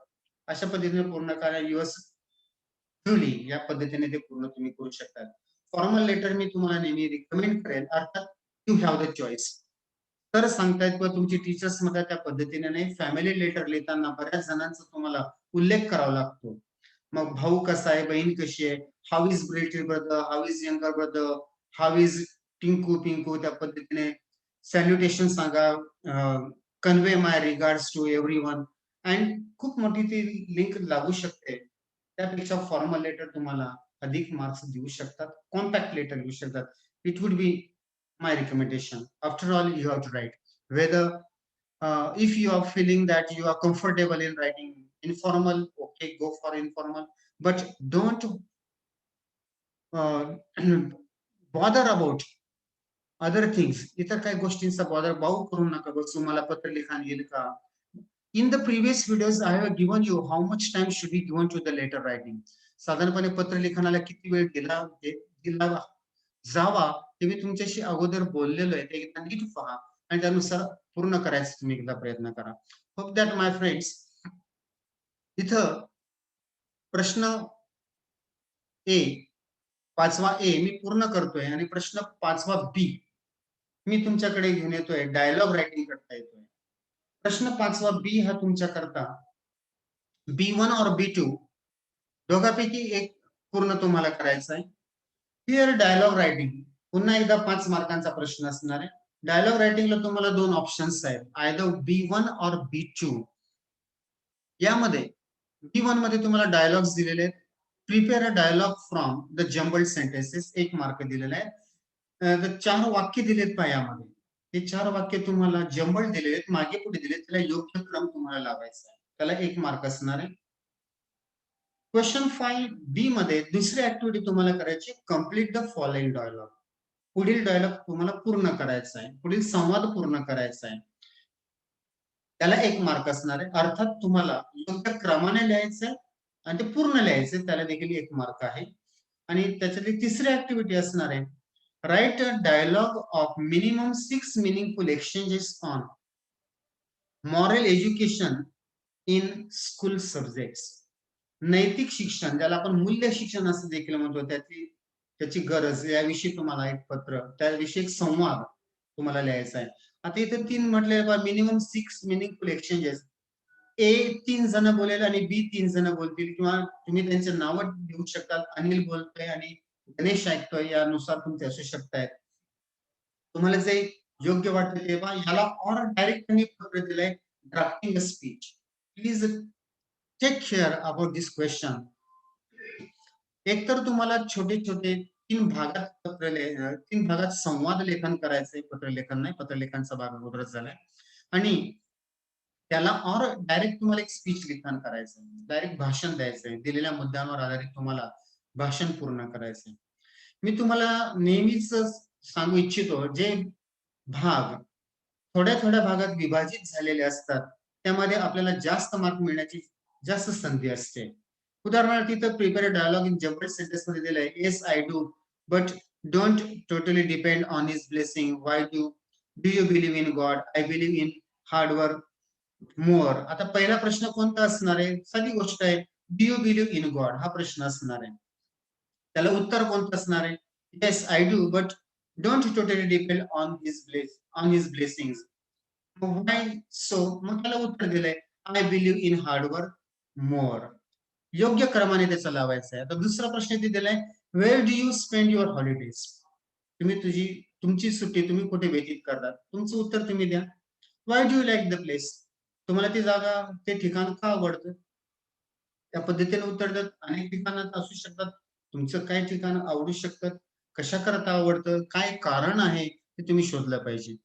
अशा पद्धतीने पूर्ण करा. युअर्स ट्रुली या पद्धतीने ते पूर्ण तुम्ही करू शकता. फॉर्मल लेटर मी तुम्हाला नेहमी रिकमेंड करेल, अर्थात यू हॅव द चॉईस. तर सांगतायत किंवा तुमची टीचर्स म्हणतात त्या पद्धतीने नाही. फॅमिली लेटर लिहिताना बऱ्याच जणांचा तुम्हाला उल्लेख करावा लागतो. मग भाऊ कसा आहे, बहीण कशी आहे, how is little brother, how is younger brother, how is Tinku Pinku, त्या पद्धतीने सॅल्युटेशन सांगा, convey my regards to everyone. And खूप मोठी ती लिंक लागू शकते. त्यापेक्षा फॉर्मल लेटर तुम्हाला अधिक मार्क्स देऊ शकतात. कॉम्पॅक्ट लेटर देऊ शकतात. It would be my recommendation. After all, you have to write. Whether if you are feeling that you are comfortable in writing informal, okay, go for informal. But don't bother about other things. इतर काही गोष्टींचा bother बाऊ करू नका. बस तुम्हाला पत्र लिखाण येईल का? In the previous videos, I have given you how much time should be given to the letter writing. साधारणपणे पत्र लिखाणाला किती वेळ दिला जावा ते मी तुमच्याशी अगोदर बोललेलो आहे. ते एकदा नीट पहा आणि त्यानुसार पूर्ण करायचा तुम्ही एकदा प्रयत्न करा. होप दॅट माय फ्रेंड्स, इथं प्रश्न ए, 5वा ए मी पूर्ण करतोय आणि प्रश्न 5वा बी मी तुमच्याकडे घेऊन येतोय. डायलॉग रायटिंग करता येतोय. प्रश्न 5वा बी हा तुमच्याकरता B1 और B2 दोघांपैकी एक पूर्ण तुम्हाला करायचा आहे. हिअर डायलॉग रायटिंग पुन्हा एकदा 5 मार्कांचा प्रश्न असणार आहे. डायलॉग रायटिंगला तुम्हाला 2 ऑप्शन्स आहेत, आयदर B1 और B2. यामध्ये B1 मध्ये तुम्हाला डायलॉग्स दिलेले आहेत. Prepare a dialogue from the jumbled sentences, 1 mark दिलेला आहे. 4 वाक्य दिलेत पहा यामध्ये. हे 4 वाक्य तुम्हाला जम्बल्ड दिलेले आहेत, मागे पुढे दिलेत. त्याला योग्य क्रम तुम्हाला लावायचा आहे. त्याला 1 मार्क असणार आहे. क्वेश्चन 5 बी मध्ये दुसरी ऍक्टिव्हिटी तुम्हाला करायची, कंप्लीट द फॉलोइंग डायलॉग. पुढील डायलॉग तुम्हाला पूर्ण करायचा आहे. पुढील संवाद पूर्ण करायचा आहे. त्याला 1 मार्क असणार आहे. अर्थात तुम्हाला योग्य क्रमाने लिहायचं आणि ते पूर्ण लिहायचं, त्याला देखील 1 मार्क आहे. आणि त्याच्यातली तिसरी ऍक्टिव्हिटी असणार आहे, write a dialogue of minimum 6 meaningful exchanges on moral education in school subjects. नैतिक शिक्षण, ज्याला आपण मूल्य शिक्षण असं देखील म्हणतो, त्याची गरज याविषयी तुम्हाला एक पत्र, त्याविषयी एक संवाद तुम्हाला लिहायचा आहे. आता इथे 3 म्हटले, मिनिमम 6 मिनिंगफुल एक्सचेंजेस. ए 3 जण बोलेल आणि बी 3 जण बोलतील, किंवा तुम्ही त्यांचे नाव देऊ शकतात. अनिल बोलतोय आणि गणेश ऐकतोय, यानुसार तुमचे असू शकतायत. तुम्हाला जे योग्य वाटते तेव्हा याला और डायरेक्ट मी पत्र दिलंय, drafting a speech. Please take care about this question. एकतर तुम्हाला छोटे छोटे 3 भागात 3 भागात संवाद लेखन करायचंय. पत्रलेखन नाही, पत्रलेखनचा भाग अगोदरच झालाय. आणि त्याला और डायरेक्ट तुम्हाला एक स्पीच लिखाण करायचंय, डायरेक्ट भाषण द्यायचंय. दिलेल्या मुद्द्यांवर आधारित तुम्हाला भाषण पूर्ण करायचंय. मी तुम्हाला नेहमीच सांगू इच्छितो, जे भाग थोड्या थोड्या भागात विभाजित झालेले असतात, त्यामध्ये आपल्याला जास्त मार्क मिळण्याची जास्त संधी असते. उदाहरणार्थ इथं prepare dialogue in jumbled sentence मध्ये दिलंय, yes I do but don't totally depend on his blessing. Why do you believe in God? I believe in hard work more. आता पहिला प्रश्न कोणता असणार आहे? साधी गोष्ट आहे, do you believe in God हा प्रश्न असणार आहे. त्याला उत्तर कोणतं असणार आहे? Yes I do but don't totally depend on his blessings. Why so? मग त्याला उत्तर दिलंय, I believe in hard work मोर. योग्य क्रमाने त्याचा लावायचा आहे. आता दुसरा प्रश्न इथे दिलाय, where do you spend your holidays? तुमची सुट्टी तुम्ही कुठे व्यतीत करतात? तुमचं उत्तर तुम्ही द्या. Why do you like the place? तुम्हाला ती जागा, ते ठिकाण का आवडतं? त्या पद्धतीने उत्तर देत. अनेक ठिकाणात असू शकतात, तुमचं काय ठिकाण आवडू शकतात, कशा करता आवडतं, काय कारण आहे ते तुम्ही शोधलं पाहिजे.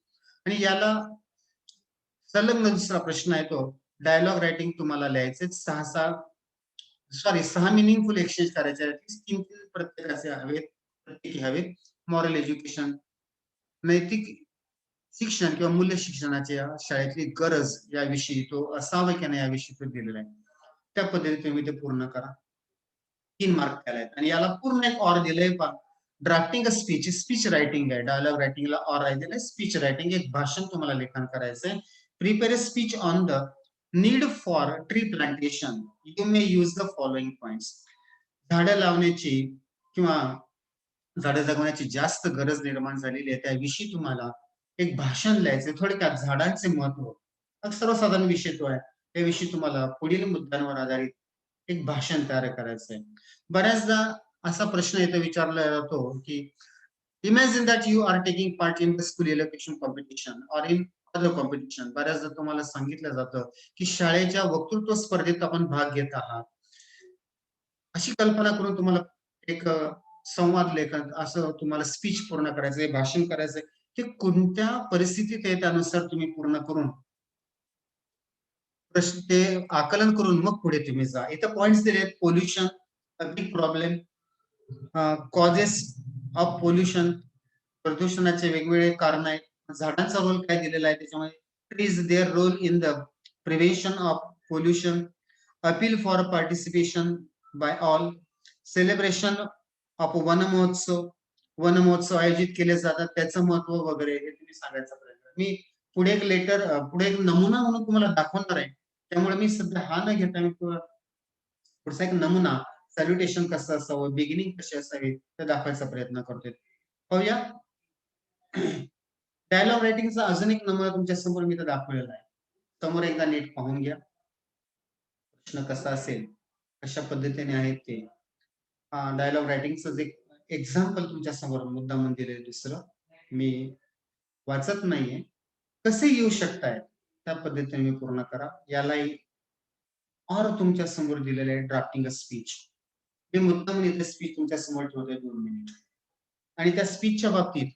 आणि याला संलग्न दुसरा प्रश्न आहे, तो डायलॉग रायटिंग तुम्हाला लिहायचे 6 मिनिंगफुल एक्सचेंज करायचे आहेत. 3 प्रत्येकाचे हवेत, प्रत्येकी हवेत. मॉरल एज्युकेशन, नैतिक शिक्षण किंवा मूल्य शिक्षणाची शाळेतली गरज याविषयी तो असावा की नाही याविषयी तो दिलेला आहे. त्या पद्धतीने तुम्ही ते पूर्ण करा. 3 मार्क त्याला आहेत आणि याला पूर्ण एक ऑर दिलंय पहा. Drafting a speech, speech writing आहे. डायलॉग रायटिंगला ऑर आहे दिलंय. स्पीच रायटिंग एक भाषण तुम्हाला लेखन करायचंय. Prepare a speech on the need for tree plantation. You may use the following points. झाडं लावण्याची किंवा झाडं जगवण्याची जास्त गरज निर्माण झालेली आहे त्याविषयी तुम्हाला एक भाषण लिहायचंय. थोडक्यात झाडांचे महत्व हा सर्वसाधारण विषय तो आहे. त्याविषयी तुम्हाला पुढील मुद्द्यांवर आधारित एक भाषण तयार करायचंय. बऱ्याचदा असा प्रश्न इथे विचारला जातो की imagine that you are taking part in the school election competition or in other competition. बऱ्याचदा तुम्हाला सांगितलं जातं की शाळेच्या वक्तृत्व स्पर्धेत आपण भाग घेत आहात. अशी कल्पना करून तुम्हाला एक संवाद लेखन असं तुम्हाला स्पीच पूर्ण करायचंय, भाषण करायचंय. ते कोणत्या परिस्थितीत आहे त्यानुसार तुम्ही पूर्ण करून प्रश्न ते आकलन करून मग पुढे तुम्ही जा. इथं पॉइंट्स दिलेत. Pollution a big problem, causes of pollution, प्रदूषणाचे वेगवेगळे कारण आहेत. झाडांचा रोल काय दिलेला आहे त्याच्यामध्ये. Trees their role in the prevention of pollution, appeal for participation by all, celebration of Vanmahotsav, Vanmahotsav आयोजित केले जातात त्याचं महत्व वगैरे हे तुम्ही सांगायचा प्रयत्न. मी पुढे एक लेटर पुढे एक नमुना म्हणून तुम्हाला दाखवणार आहे. त्यामुळे मी सध्या हा न घेता मी पुढचा एक नमुना सॅल्युटेशन कसं असावं, बिगिनिंग कशी असावी ते दाखवायचा प्रयत्न करतोय. पाहूया. डायलॉग रायटिंगचा अजून एक नमुना तुमच्या समोर मी इथं दाखवलेला आहे. समोर एकदा नीट पाहून घ्या. प्रश्न कसा असेल, कशा पद्धतीने आहेत ते. डायलॉग रायटिंगचं जे एक्झाम्पल तुमच्या समोर मुद्दामून दिलेलं दुसरं मी वाचत नाहीये. कसे येऊ शकतायत त्या पद्धतीने मी पूर्ण करा. यालाही और तुमच्या समोर दिलेलं आहे ड्राफ्टिंग अ स्पीच. मी मुद्दामून इथे स्पीच तुमच्या समोर ठेवतोय 2 मिनिट. आणि त्या स्पीचच्या बाबतीत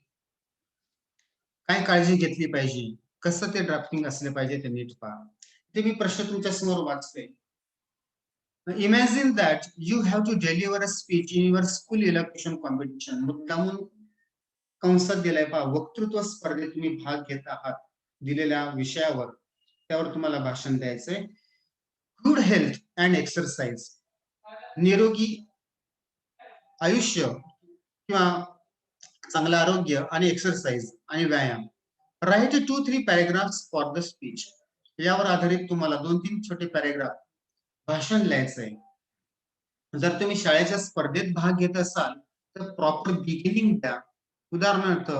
काय काळजी घेतली पाहिजे, कसं ते ड्राफ्टिंग असलं पाहिजे ते नीट पहा. ते मी प्रश्न तुमच्या समोर वाचतोय. Imagine that you have to deliver a speech in your school elocution competition. मुद्दामून कंसात दिलाय पहा. वक्तृत्व स्पर्धेत तुम्ही भाग घेत आहात दिलेल्या विषयावर. त्यावर तुम्हाला भाषण द्यायचंय. Good health and exercise. निरोगी आयुष्य किंवा चांगलं आरोग्य आणि एक्सरसाइज आणि व्यायाम. Write 2-3 paragraphs for the speech. यावर आधारित तुम्हाला 2-3 छोटे पॅराग्राफ भाषण लिहायचंय. जर तुम्ही शाळेच्या स्पर्धेत भाग घेत असाल तर प्रॉपर बिगिनिंग द्या. उदाहरणार्थ,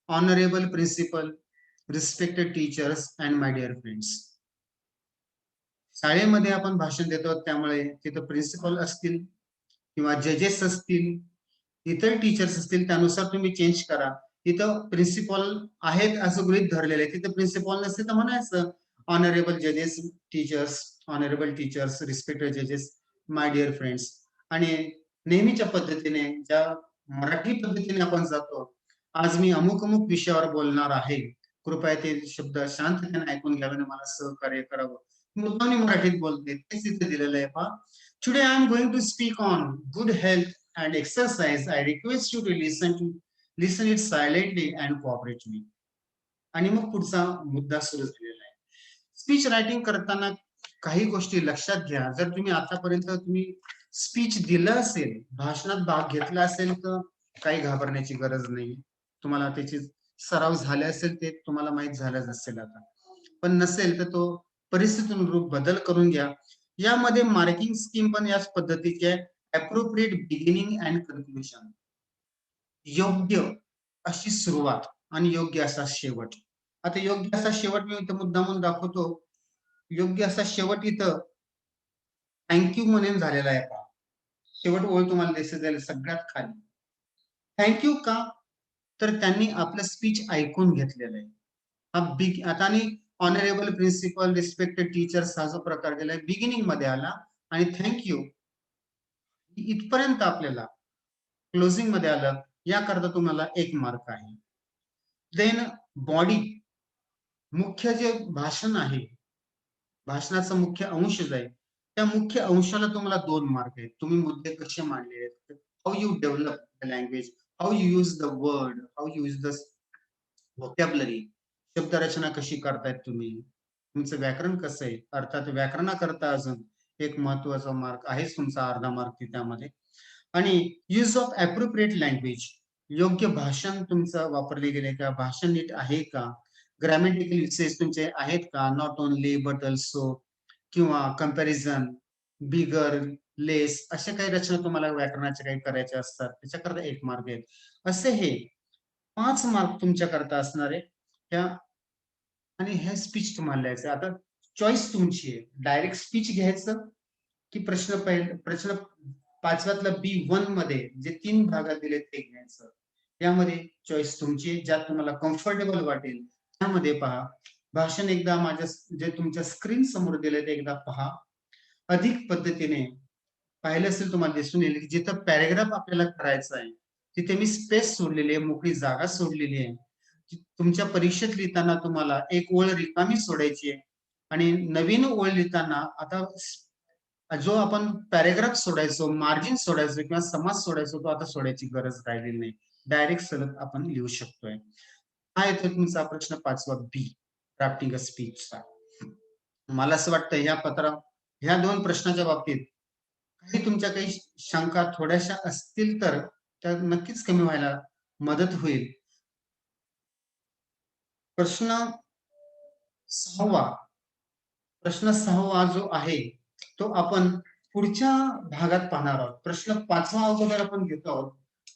honourable principal, respected teachers and my dear friends. शाळेमध्ये आपण भाषण देतो त्यामुळे तिथं प्रिन्सिपल असतील किंवा जजेस असतील, इतर टीचर्स असतील त्यानुसार तुम्ही चेंज करा. तिथं प्रिन्सिपल आहेत असं गृहीत धरलेलं आहे. तिथं प्रिन्सिपल नसते तर म्हणायचं ऑनरेबल जजेस, टीचर्स, ऑनरेबल टीचर्स, रिस्पेक्टेड जजेस, माय डिअर फ्रेंड्स. आणि नेहमीच्या पद्धतीने ज्या मराठी पद्धतीने आपण जातो, आज मी अमुक अमुक विषयावर बोलणार आहे. कृपया ते शब्द शांततेने ऐकून घ्यावे आणि मला सहकार्य करावं. मुद्दाम मराठीत बोलते तेच इथे दिलेलं आहे पहा. Today I am going to speak on good health and exercise. I request you to listen it silently and cooperate me. आणि मग पुढचा मुद्दा सुरू झालेला आहे. स्पीच रायटिंग करताना काही गोष्टी लक्षात घ्या. जर तुम्ही आतापर्यंत तुम्ही स्पीच दिलं असेल, भाषणात भाग घेतला असेल तर काही घाबरण्याची गरज नाही. तुम्हाला त्याची सराव झाले असेल ते तुम्हाला माहित झालंच असेल आता. पण नसेल तर तो परिस्थितीनुरूप बदल करून घ्या. यामध्ये मार्किंग स्कीम पण याच पद्धतीची आहे. appropriate beginning and conclusion. योग्य अशी सुरुवात आणि योग्य असा शेवट. आता योग्य असा शेवट मी इथं मुद्दामून दाखवतो. योग्य असा शेवट इथं थँक यू म्हणून झालेला आहे पहा. शेवट ओळ तुम्हाला दिसत जाईल सगळ्यात खाली. थँक यू का? तर त्यांनी आपलं स्पीच ऐकून घेतलेलं आहे. हा बिग आता आणि ऑनरेबल प्रिन्सिपल, रिस्पेक्टेड टीचर्स हा जो प्रकार दिलाय बिगिनिंग मध्ये आला आणि थँक यू इथपर्यंत आपल्याला क्लोजिंग मध्ये आलं. याकरता तुम्हाला 1 मार्क आहे. देन बॉडी, मुख्य जे भाषण आहे, भाषणाचा मुख्य अंश जो आहे त्या मुख्य अंशाला तुम्हाला 2 मार्क आहेत. तुम्ही मुद्दे कसे मांडले आहेत, how you develop the language, how you use the word, how you use the vocabulary, शब्दरचना कशी करतायत तुम्ही? तुमचं व्याकरण कसं आहे? अर्थात व्याकरणाकरता अजून एक महत्त्वाचा मार्क आहेच तुमचा अर्धा मार्क त्यामध्ये. आणि यूज ऑफ अप्रोप्रिएट लँग्वेज, योग्य भाषण तुमचं वापरले गेले का? भाषण नीट आहे का? ग्रामॅटिकल युसेज तुमचे आहेत का? नॉट ओन्ली बट अल्सो किंवा कंपॅरिझन, बिगर, लेस अशा काही रचना तुम्हाला व्याकरणाच्या काही करायच्या असतात. त्याच्याकरता 1 मार्क आहे. असे हे 5 मार्क तुमच्याकरता असणार आहे. त्या आणि हे स्पीच तुम्हाला लिहायचं आहे. आता चॉईस तुमची आहे. डायरेक्ट स्पीच घ्यायचं, की प्रश्न 5व्यातला B1 मध्ये जे 3 भागात दिलेत ते घ्यायचं. यामध्ये चॉईस तुमची आहे. ज्यात तुम्हाला कम्फर्टेबल वाटेल त्यामध्ये पहा. भाषण एकदा माझ्या जे तुमच्या स्क्रीन समोर दिलंय ते एकदा पहा. अधिक पद्धतीने पाहिलं असेल तुम्हाला दिसून येईल, की जिथं पॅराग्राफ आपल्याला करायचा आहे, तिथे मी स्पेस सोडलेली आहे, मोकळी जागा सोडलेली आहे. तुमच्या परीक्षेत लिहिताना तुम्हाला एक ओळ रिकामी सोडायची आहे आणि नवीन ओळ लिहिताना आता जो आपण पॅराग्राफ सोडायचो, मार्जिन सोडायचो किंवा समास सोडायचो, तो आता सोडायची गरज राहिलेली नाही. डायरेक्ट सरळ आपण लिहू शकतोय. हा येतो तुमचा प्रश्न 5वा बी, ड्राफ्टिंग अ स्पीचचा. मला असं वाटतं ह्या 2 प्रश्नाच्या बाबतीत काही शंका थोड्याशा असतील तर त्या नक्कीच कमी व्हायला मदत होईल. प्रश्न 6वा प्रश्न 6वा जो आहे, तो आपण पुढच्या भागात पाहणार आहोत. प्रश्न 5वा अगोदर आपण घेतो आहोत.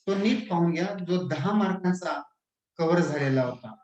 तो नीट पाहून घ्या, जो 10 मार्कांचा कव्हर झालेला होता.